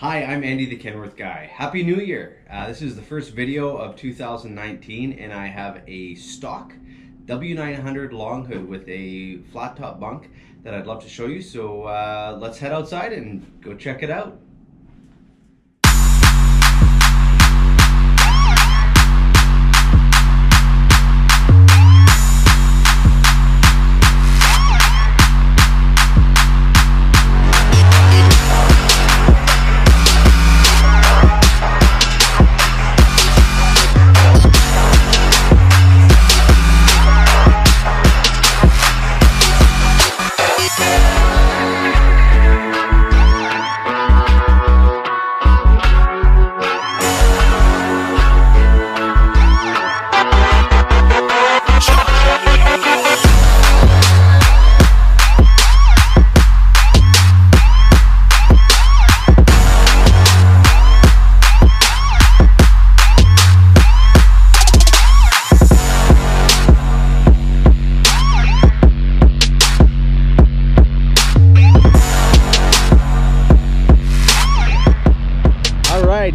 Hi, I'm Andy the Kenworth Guy. Happy New Year! This is the first video of 2019 and I have a stock W900 long hood with a flat top bunk that I'd love to show you. So let's head outside and go check it out.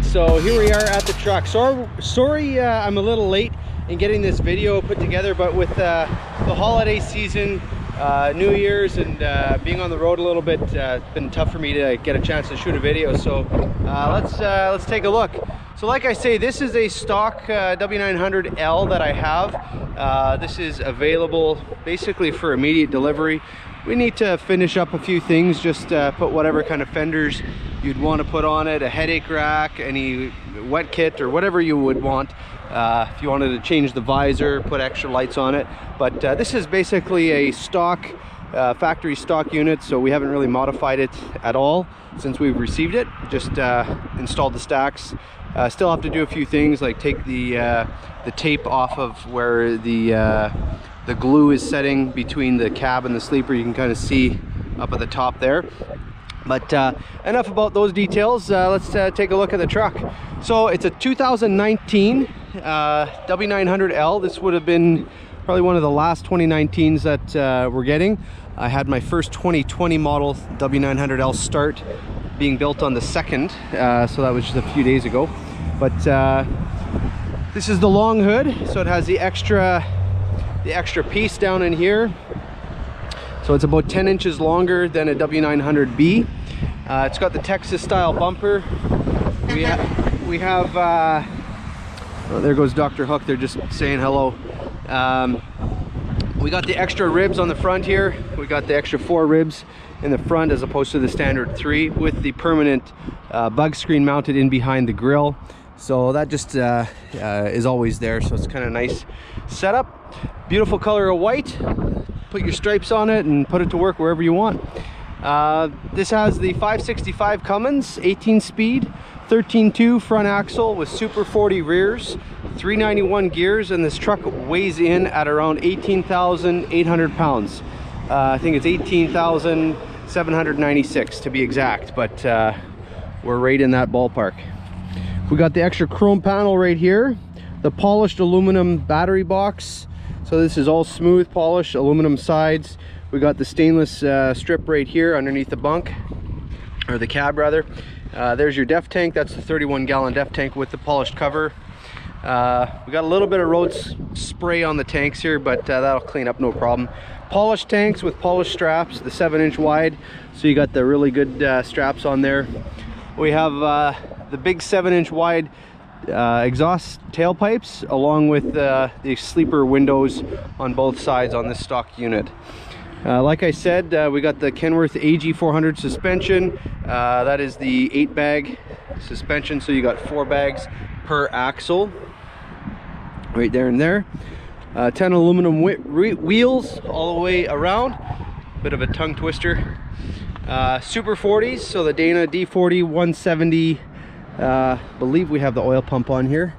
So here we are at the truck. Sorry I'm a little late in getting this video put together, but with the holiday season, New Year's, and being on the road a little bit, it's been tough for me to get a chance to shoot a video. So let's take a look. So like I say, this is a stock W900L that I have. This is available basically for immediate delivery. We need to finish up a few things, just put whatever kind of fenders you'd want to put on it, a headache rack, any wet kit, or whatever you would want. If you wanted to change the visor, put extra lights on it. But this is basically a stock, factory stock unit, so we haven't really modified it at all since we've received it. Just installed the stacks. Still have to do a few things, like take the tape off of where the glue is setting between the cab and the sleeper. You can kind of see up at the top there. But enough about those details. Let's take a look at the truck. So it's a 2019 W900L. This would have been probably one of the last 2019s that we're getting. I had my first 2020 model W900L start being built on the 2nd, so that was just a few days ago. But this is the long hood, so it has the extra piece down in here. So it's about 10 inches longer than a W900B. It's got the Texas style bumper. We have oh, there goes Dr. Hook, they're just saying hello. We got the extra ribs on the front here. We got the extra 4 ribs in the front as opposed to the standard 3, with the permanent bug screen mounted in behind the grill. So that just is always there, so it's kind of nice setup. Beautiful color of white. Put your stripes on it and put it to work wherever you want. This has the 565 Cummins 18-speed 13.2 front axle with Super 40 rears, 391 gears, and this truck weighs in at around 18,800 pounds. I think it's 18,796 to be exact, but we're right in that ballpark. We got the extra chrome panel right here, the polished aluminum battery box. So this is all smooth polished aluminum sides. We got the stainless strip right here underneath the bunk, or the cab rather. There's your def tank. That's the 31-gallon def tank with the polished cover. We got a little bit of road spray on the tanks here, but that'll clean up no problem. Polished tanks with polished straps, the 7-inch wide, so you got the really good straps on there. We have the big 7-inch wide exhaust tailpipes, along with the sleeper windows on both sides on this stock unit. Like I said, we got the Kenworth AG400 suspension. That is the 8-bag suspension, so you got 4 bags per axle right there and there. 10 aluminum wheels all the way around. Bit of a tongue twister. Super 40s, so the Dana D40 170. Believe we have the oil pump on here,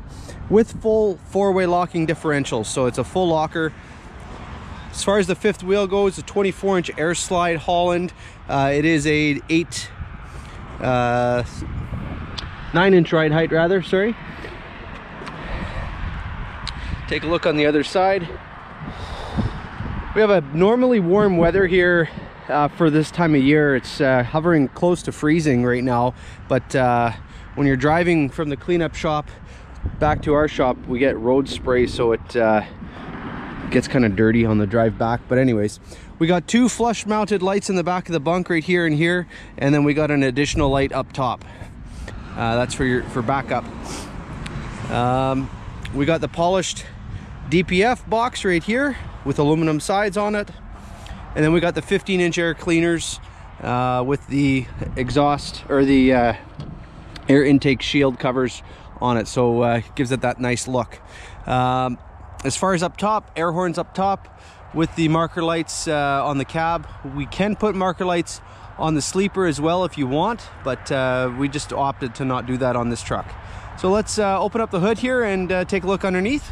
with full 4-way locking differentials, so it's a full locker. As far as the 5th wheel goes, a 24-inch air slide Holland. It is a 9-inch ride height rather, sorry. Take a look on the other side. We have a normally warm weather here for this time of year. It's hovering close to freezing right now, but when you're driving from the cleanup shop back to our shop, we get road spray, so it gets kind of dirty on the drive back. But anyways, we got 2 flush mounted lights in the back of the bunk right here and here, and then we got an additional light up top. That's for backup. We got the polished DPF box right here with aluminum sides on it, and then we got the 15-inch air cleaners with the exhaust or the air intake shield covers on it, so it gives it that nice look. As far as up top, air horns up top with the marker lights on the cab. We can put marker lights on the sleeper as well if you want, but we just opted to not do that on this truck. So let's open up the hood here and take a look underneath.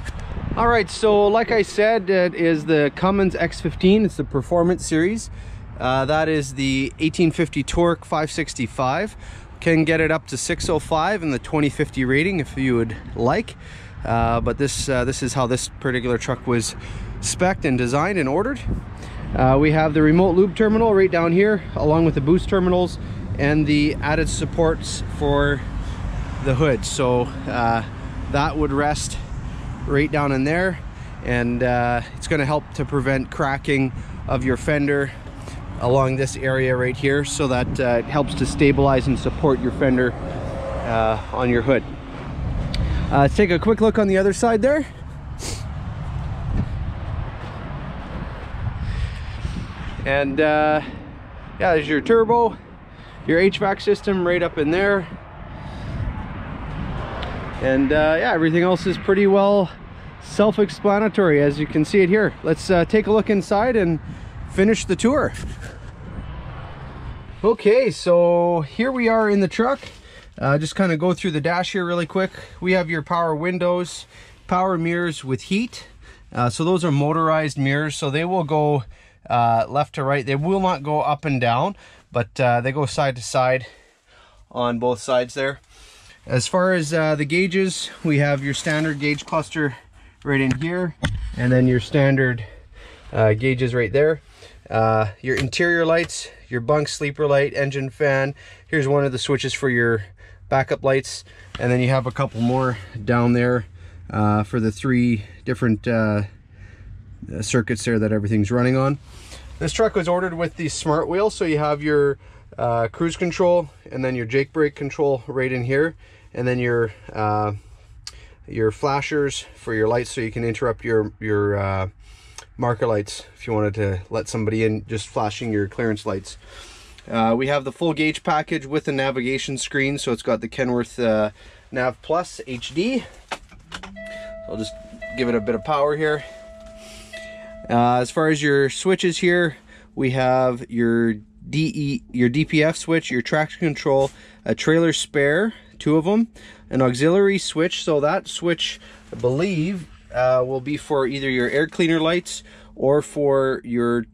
All right, so like I said, it is the Cummins X15. It's the Performance Series. That is the 1850 torque 565. Can get it up to 605 in the 2050 rating if you would like. But this is how this particular truck was spec'd and designed and ordered. We have the remote lube terminal right down here, along with the boost terminals and the added supports for the hood. So that would rest right down in there, and it's going to help to prevent cracking of your fender along this area right here, so that it helps to stabilize and support your fender on your hood. Let's take a quick look on the other side there. And yeah, there's your turbo, your HVAC system right up in there. And yeah, everything else is pretty well self-explanatory, as you can see it here. Let's take a look inside and finish the tour. Okay, so here we are in the truck. Just kind of go through the dash here really quick. We have your power windows, power mirrors with heat. So those are motorized mirrors, so they will go left to right. They will not go up and down, but they go side to side on both sides there. As far as the gauges, we have your standard gauge cluster right in here, and then your standard gauges right there. Your interior lights, your bunk sleeper light, engine fan. Here's one of the switches for your backup lights, and then you have a couple more down there for the 3 different circuits there that everything's running on. This truck was ordered with the smart wheel, so you have your cruise control and then your Jake brake control right in here, and then your flashers for your lights, so you can interrupt your marker lights if you wanted to let somebody in just flashing your clearance lights. We have the full gauge package with the navigation screen, so it's got the Kenworth Nav Plus HD. I'll just give it a bit of power here. As far as your switches here, we have your DPF switch, your traction control, a trailer spare, 2 of them, an auxiliary switch. So that switch, I believe, will be for either your air cleaner lights or for your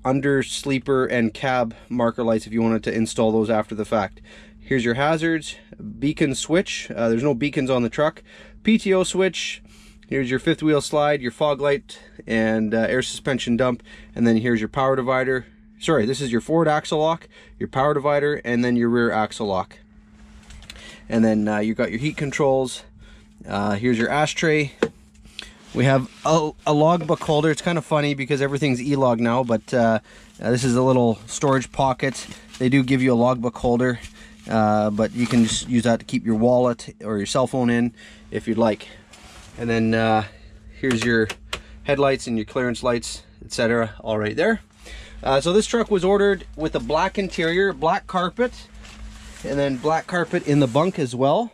under sleeper and cab marker lights if you wanted to install those after the fact. Here's your hazards, beacon switch. There's no beacons on the truck. PTO switch. Here's your 5th wheel slide, your fog light, and air suspension dump. And then here's your power divider. Sorry, this is your forward axle lock, your power divider, and then your rear axle lock. And then you've got your heat controls. Here's your ashtray. We have a logbook holder. It's kind of funny because everything's e-log now, but this is a little storage pocket. They do give you a logbook holder, but you can just use that to keep your wallet or your cell phone in if you'd like. And then here's your headlights and your clearance lights, etc., all right there. So this truck was ordered with a black interior, black carpet, and then black carpet in the bunk as well,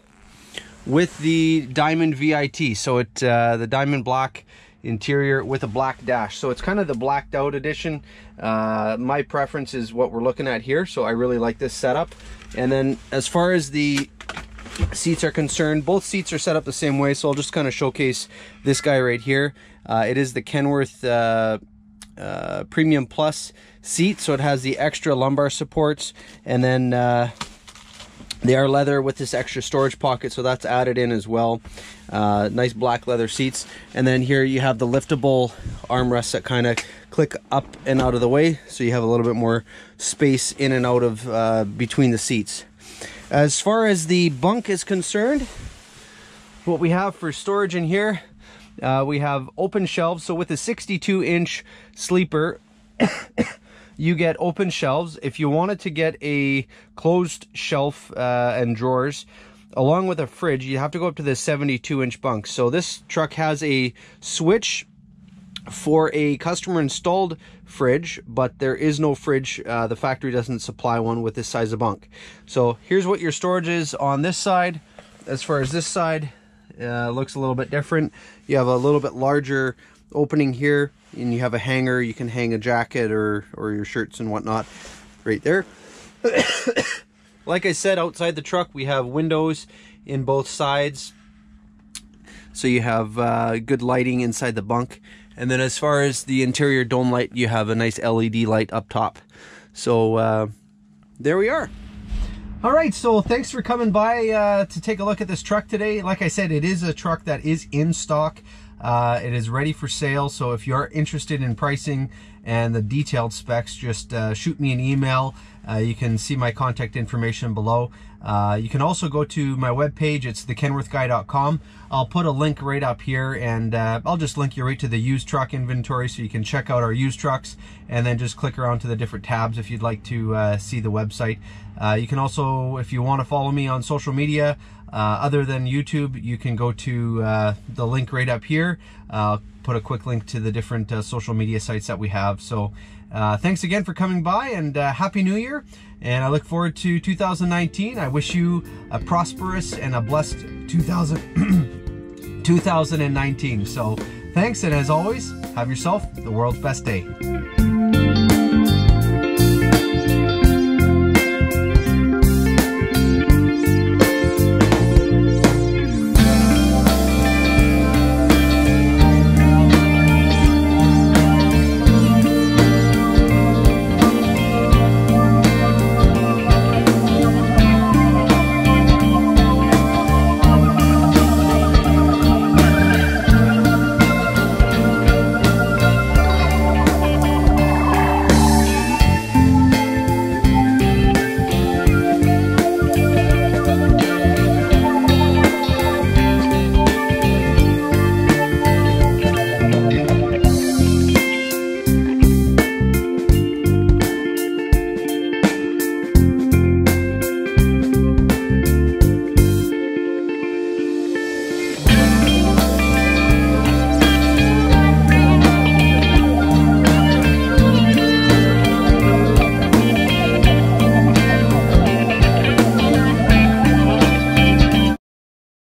with the diamond VIT. So it the diamond black interior with a black dash. So it's kind of the blacked out edition. My preference is what we're looking at here, so I really like this setup. And then as far as the seats are concerned, both seats are set up the same way, so I'll just kind of showcase this guy right here. It is the Kenworth Premium Plus seat, so it has the extra lumbar supports, and then the They are leather with this extra storage pocket, so that's added in as well. Nice black leather seats. And then here you have the liftable armrests that kind of click up and out of the way, so you have a little bit more space in and out of between the seats. As far as the bunk is concerned, what we have for storage in here, we have open shelves. So with a 62-inch sleeper, you get open shelves. If you wanted to get a closed shelf and drawers, along with a fridge, you have to go up to the 72-inch bunk. So this truck has a switch for a customer installed fridge, but there is no fridge. The factory doesn't supply one with this size of bunk. So here's what your storage is on this side. As far as this side, looks a little bit different. You have a little bit larger opening here, and you have a hanger. You can hang a jacket or your shirts and whatnot right there. Like I said, outside the truck we have windows in both sides, so you have good lighting inside the bunk. And then as far as the interior dome light, you have a nice LED light up top. So there we are. All right, so thanks for coming by to take a look at this truck today. Like I said, it is a truck that is in stock. It is ready for sale, so if you're interested in pricing and the detailed specs, just shoot me an email. You can see my contact information below. You can also go to my webpage. It's thekenworthguy.com. I'll put a link right up here, and I'll just link you right to the used truck inventory, so you can check out our used trucks, and then just click around to the different tabs if you'd like to see the website. You can also, if you want to follow me on social media, other than YouTube, you can go to the link right up here. I'll put a quick link to the different social media sites that we have. So thanks again for coming by, and Happy New Year. And I look forward to 2019. I wish you a prosperous and a blessed 2019. So thanks, and as always, have yourself the world's best day.